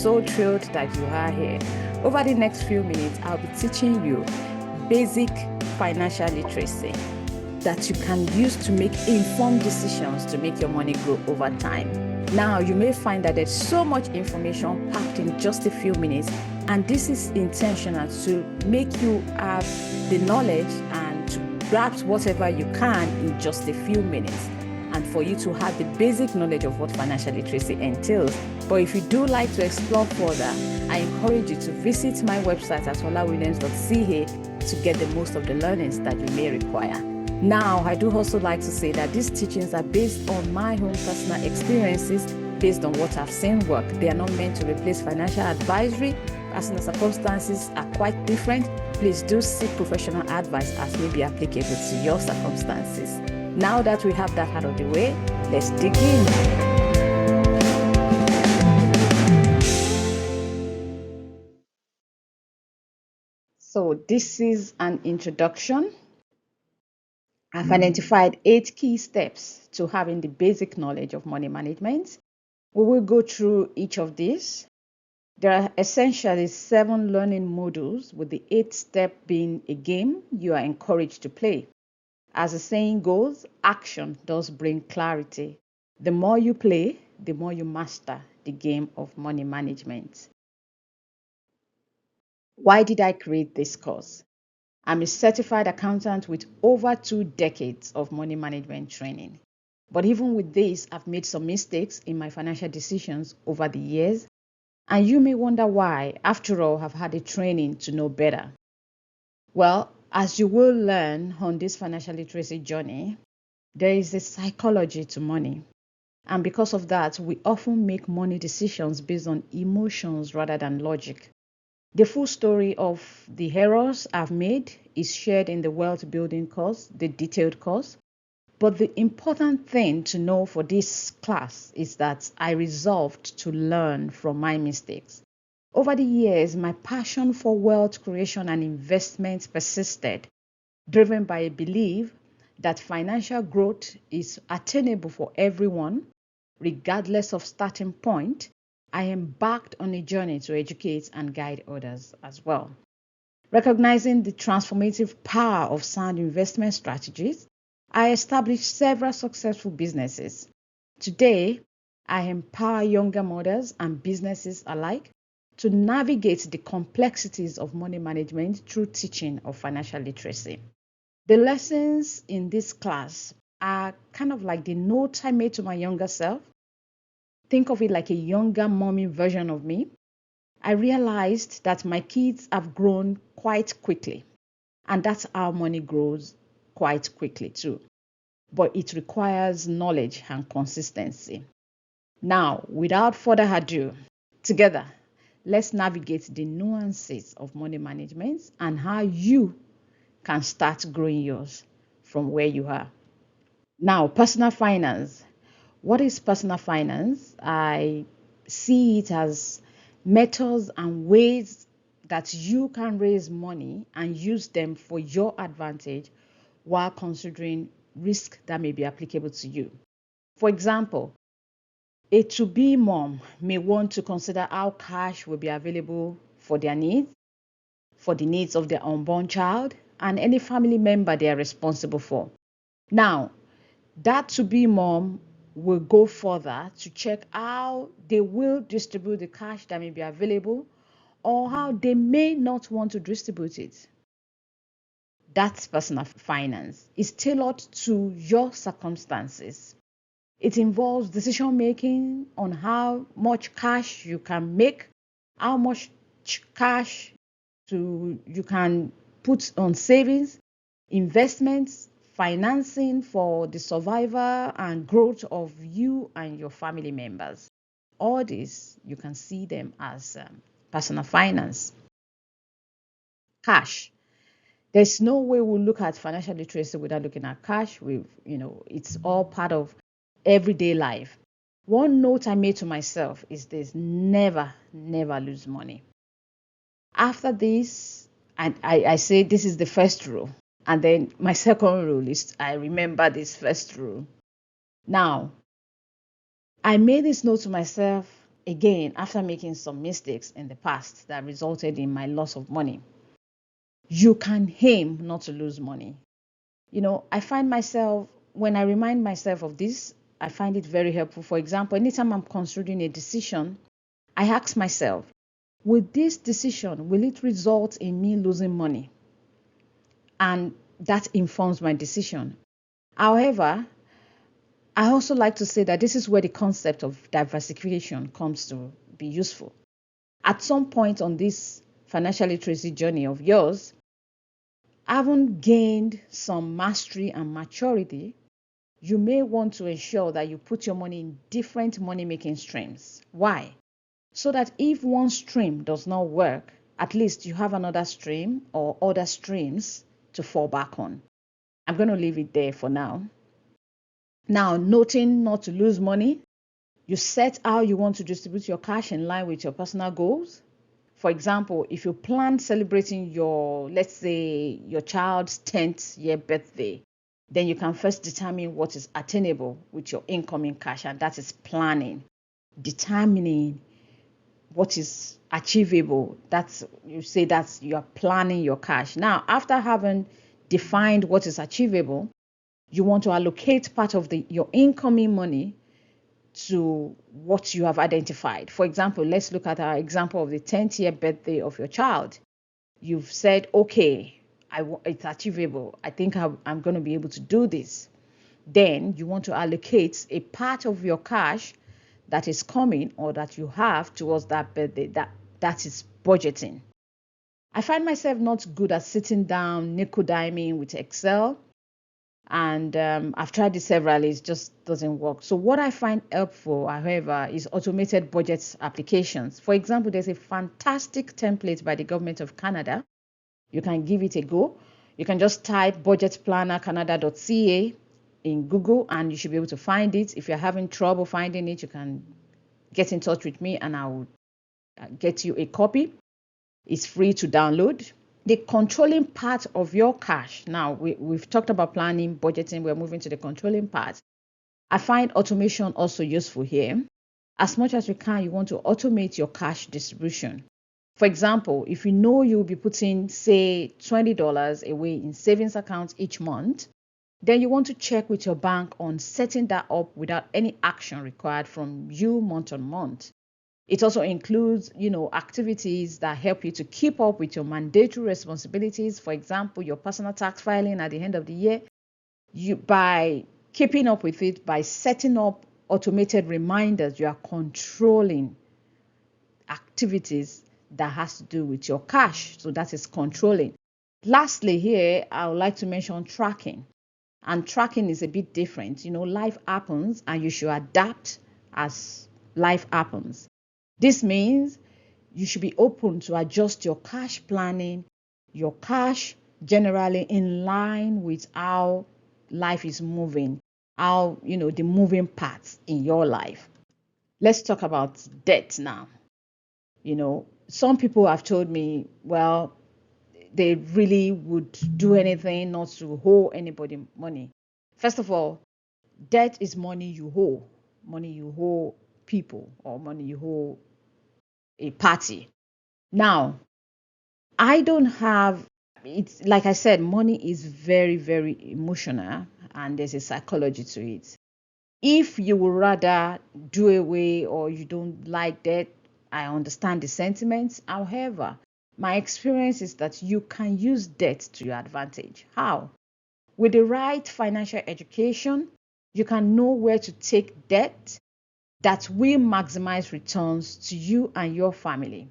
so thrilled that you are here. Over the next few minutes, I'll be teaching you basic financial literacy that you can use to make informed decisions to make your money grow over time. Now, you may find that there's so much information packed in just a few minutes, and this is intentional to make you have the knowledge and to grasp whatever you can in just a few minutes, and for you to have the basic knowledge of what financial literacy entails. But if you do like to explore further, I encourage you to visit my website at olawilliams.ca to get the most of the learnings that you may require. Now, I do also like to say that these teachings are based on my own personal experiences, based on what I've seen work. They are not meant to replace financial advisory. Personal circumstances are quite different. Please do seek professional advice as may be applicable to your circumstances. Now that we have that out of the way, let's dig in. So this is an introduction. I've identified 8 key steps to having the basic knowledge of money management. We will go through each of these. There are essentially 7 learning modules, with the 8th step being a game you are encouraged to play. As the saying goes, action does bring clarity. The more you play, the more you master the game of money management. Why did I create this course? I'm a certified accountant with over 2 decades of money management training. But even with this, I've made some mistakes in my financial decisions over the years. And you may wonder why. After all, I've had a training to know better. Well, as you will learn on this financial literacy journey, there is a psychology to money. And because of that, we often make money decisions based on emotions rather than logic. The full story of the errors I've made is shared in the wealth building course, the detailed course. But the important thing to know for this class is that I resolved to learn from my mistakes. Over the years, my passion for wealth creation and investment persisted, driven by a belief that financial growth is attainable for everyone, regardless of starting point. I embarked on a journey to educate and guide others as well. Recognizing the transformative power of sound investment strategies, I established several successful businesses. Today, I empower younger mothers and businesses alike to navigate the complexities of money management through teaching of financial literacy. The lessons in this class are kind of like the note I made to my younger self. Think of it like a younger mommy version of me. I realized that my kids have grown quite quickly, and that's how money grows quite quickly too. But it requires knowledge and consistency. Now, without further ado, together, let's navigate the nuances of money management and how you can start growing yours from where you are. Now, personal finance. What is personal finance? I see it as methods and ways that you can raise money and use them for your advantage while considering risk that may be applicable to you. For example, a to-be mom may want to consider how cash will be available for their needs, for the needs of their unborn child, and any family member they are responsible for. Now, that to-be mom will go further to check how they will distribute the cash that may be available or how they may not want to distribute it. That's personal finance. It's tailored to your circumstances. It involves decision making on how much cash you can make, how much cash you can put on savings, investments, financing for the survival and growth of you and your family members. All this, you can see them as personal finance. Cash. There's no way we'll look at financial literacy without looking at cash. It's all part of everyday life. One note I made to myself is this: never lose money. After this, and I say this is the first rule. And then my second rule is I remember this first rule. Now, I made this note to myself again, after making some mistakes in the past that resulted in my loss of money, you can aim not to lose money. I find myself, when I remind myself of this, I find it very helpful. For example, anytime I'm considering a decision, I ask myself, will this decision, will it result in me losing money? And that informs my decision. However, I also like to say that this is where the concept of diversification comes to be useful. At some point on this financial literacy journey of yours, having gained some mastery and maturity, you may want to ensure that you put your money in different money-making streams. Why? So that if one stream does not work, at least you have another stream or other streams to fall back on. I'm going to leave it there for now. Now, noting not to lose money, you set how you want to distribute your cash in line with your personal goals. For example, if you plan celebrating let's say, your child's 10th year birthday, then you can first determine what is attainable with your incoming cash, and that is planning, determining what is achievable. You are planning your cash. Now, after having defined what is achievable, you want to allocate part of your incoming money to what you have identified. For example, let's look at our example of the 10th year birthday of your child. You've said, okay, it's achievable. I think I'm going to be able to do this. Then you want to allocate a part of your cash that is coming or that you have towards that birthday. That is budgeting. I find myself not good at sitting down, nickel diming with Excel. And I've tried this severally, it just doesn't work. So what I find helpful, however, is automated budget applications. For example, there's a fantastic template by the government of Canada. You can give it a go. You can just type budgetplannercanada.ca in Google and you should be able to find it. If you're having trouble finding it, you can get in touch with me and I'll get you a copy. It's free to download. The controlling part of your cash. Now, we've talked about planning, budgeting. We're moving to the controlling part. I find automation also useful here. As much as you can, you want to automate your cash distribution. For example, if you know you'll be putting, say, $20 away in savings accounts each month, then you want to check with your bank on setting that up without any action required from you month on month. It also includes, activities that help you to keep up with your mandatory responsibilities. For example, your personal tax filing at the end of the year. By keeping up with it, by setting up automated reminders, you are controlling activities that has to do with your cash. So that is controlling. Lastly, here, I would like to mention tracking. And tracking is a bit different. Life happens and you should adapt as life happens. This means you should be open to adjust your cash planning, your cash generally in line with how life is moving, how, the moving parts in your life. Let's talk about debt now. Some people have told me, well, they really would do anything not to owe anybody money. First of all, debt is money you owe people, or money you owe a party. Now, I don't have, it's like I said, money is very, very emotional and there's a psychology to it. If you would rather do away or you don't like debt, I understand the sentiments. However, my experience is that you can use debt to your advantage. How? With the right financial education, you can know where to take debt that will maximize returns to you and your family.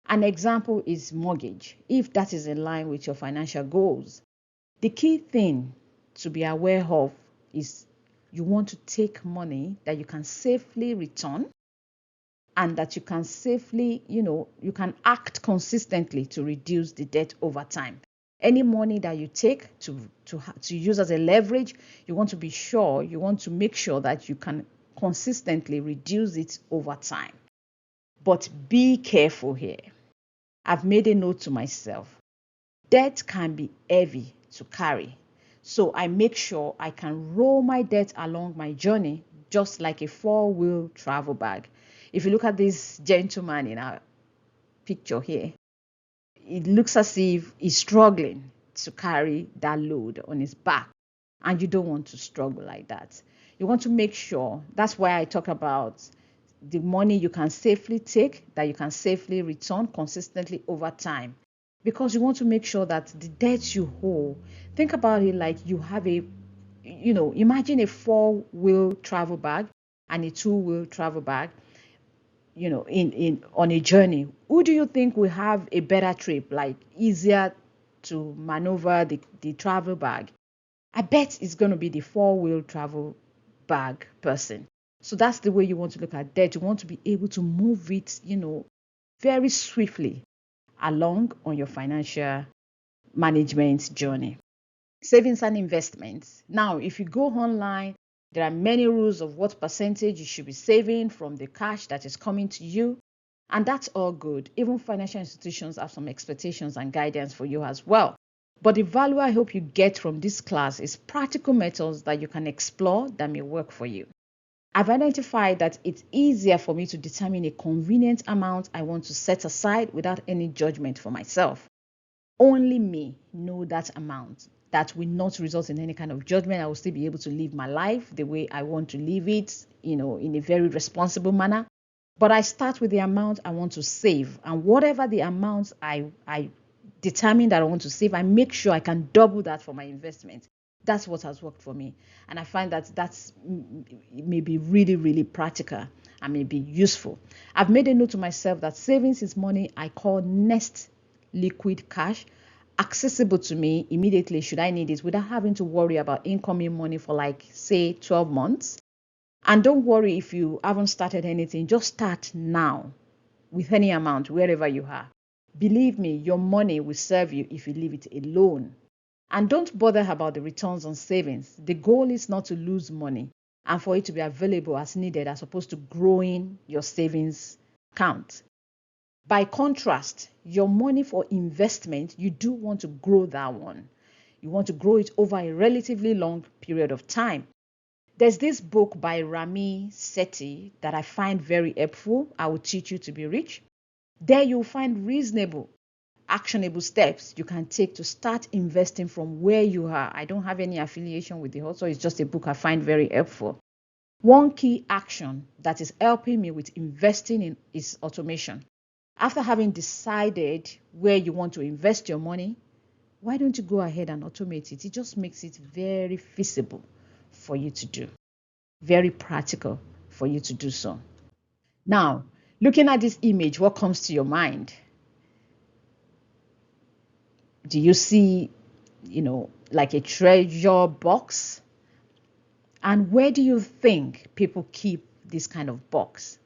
An example is mortgage, if that is in line with your financial goals. The key thing to be aware of is you want to take money that you can safely return and that you can safely, you can act consistently to reduce the debt over time. Any money that you take to use as a leverage, you want to make sure that you can consistently reduce it over time. But be careful here. I've made a note to myself. Debt can be heavy to carry. So I make sure I can roll my debt along my journey just like a 4-wheel travel bag. If you look at this gentleman in our picture here, it looks as if he's struggling to carry that load on his back, and you don't want to struggle like that. You want to make sure, that's why I talk about the money you can safely take, that you can safely return consistently over time, because you want to make sure that the debt you owe, think about it like you have imagine a 4-wheel travel bag and a 2-wheel travel bag, in on a journey. Who do you think will have a better trip, like easier to maneuver the travel bag? I bet it's going to be the 4-wheel travel bag person. So that's the way you want to look at debt. You want to be able to move it, very swiftly along on your financial management journey. Savings and investments. Now, if you go online, there are many rules of what percentage you should be saving from the cash that is coming to you. And that's all good. Even financial institutions have some expectations and guidance for you as well. But the value I hope you get from this class is practical methods that you can explore that may work for you. I've identified that it's easier for me to determine a convenient amount I want to set aside without any judgment for myself. Only me know that amount. That will not result in any kind of judgment. I will still be able to live my life the way I want to live it, in a very responsible manner. But I start with the amount I want to save. And whatever the amount I determine that I want to save, I make sure I can double that for my investment. That's what has worked for me. And I find that that's maybe really, really practical and maybe useful. I've made a note to myself that savings is money I call nest liquid cash, accessible to me immediately should I need it without having to worry about incoming money for say 12 months. And don't worry if you haven't started anything, just start now with any amount wherever you are. Believe me, your money will serve you if you leave it alone. And don't bother about the returns on savings. The goal is not to lose money and for it to be available as needed as opposed to growing your savings account. By contrast, your money for investment, you do want to grow that one. You want to grow it over a relatively long period of time. There's this book by Rami Sethi that I find very helpful. I will teach you to be rich. There you'll find reasonable, actionable steps you can take to start investing from where you are. I don't have any affiliation with the author. It's just a book I find very helpful. One key action that is helping me with investing in is automation. After having decided where you want to invest your money, why don't you go ahead and automate it? It just makes it very feasible for you to do, very practical for you to do so. Now, looking at this image, what comes to your mind? Do you see, like a treasure box? And where do you think people keep this kind of box?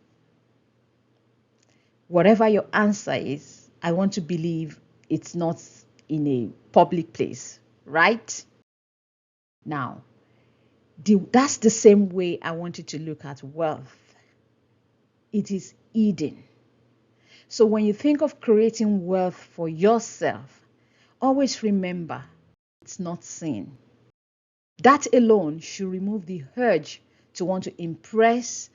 Whatever your answer is, I want to believe it's not in a public place, right? Now, that's the same way I want you to look at wealth. It is hidden. So when you think of creating wealth for yourself, always remember it's not seen. That alone should remove the urge to want to impress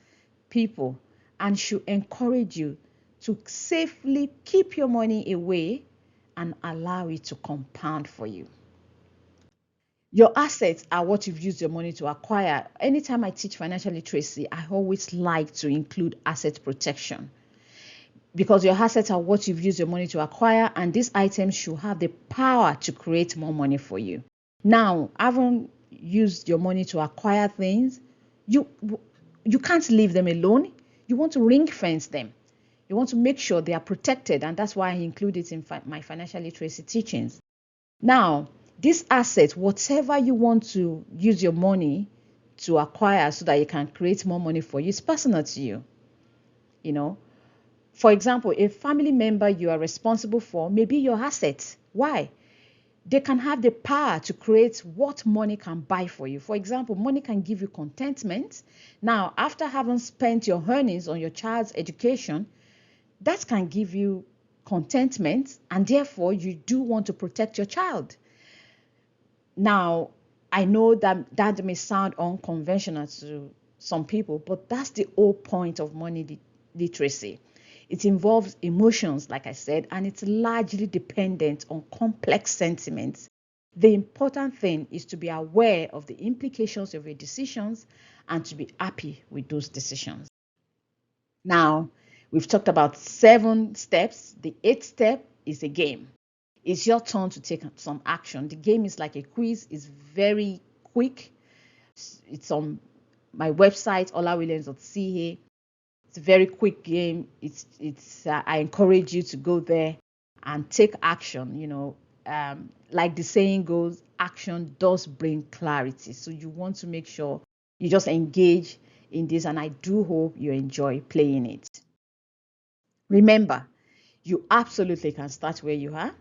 people and should encourage you to safely keep your money away and allow it to compound for you. Your assets are what you've used your money to acquire. Anytime I teach financial literacy, I always like to include asset protection because your assets are what you've used your money to acquire, and these items should have the power to create more money for you. Now, having used your money to acquire things, you can't leave them alone. You want to ring fence them. You want to make sure they are protected, and that's why I include it in my financial literacy teachings. Now, this asset, whatever you want to use your money to acquire so that you can create more money for you, it's personal to you. For example, a family member you are responsible for may be your asset. Why? They can have the power to create what money can buy for you. For example, money can give you contentment. Now, after having spent your earnings on your child's education, that can give you contentment, and therefore you do want to protect your child. Now, I know that may sound unconventional to some people, but that's the whole point of money literacy. It involves emotions, like I said, and it's largely dependent on complex sentiments. The important thing is to be aware of the implications of your decisions and to be happy with those decisions. Now, we've talked about 7 steps. The 8th step is a game. It's your turn to take some action. The game is like a quiz. It's very quick. It's on my website, olawilliams.ca. It's a very quick game. I encourage you to go there and take action. Like the saying goes, action does bring clarity. So you want to make sure you just engage in this, and I do hope you enjoy playing it. Remember, you absolutely can start where you are,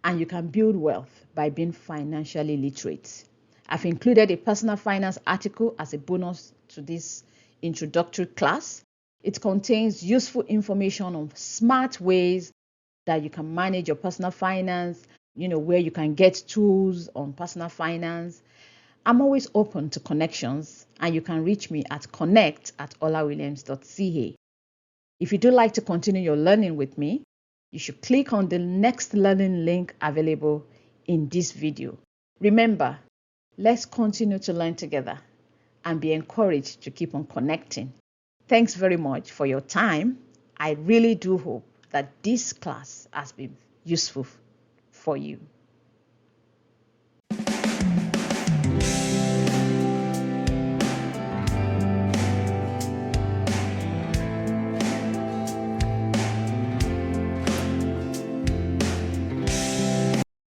and you can build wealth by being financially literate. I've included a personal finance article as a bonus to this introductory class. It contains useful information on smart ways that you can manage your personal finance, where you can get tools on personal finance. I'm always open to connections, and you can reach me at connect@olawilliams.ca. If you do like to continue your learning with me, you should click on the next learning link available in this video. Remember, let's continue to learn together and be encouraged to keep on connecting. Thanks very much for your time. I really do hope that this class has been useful for you.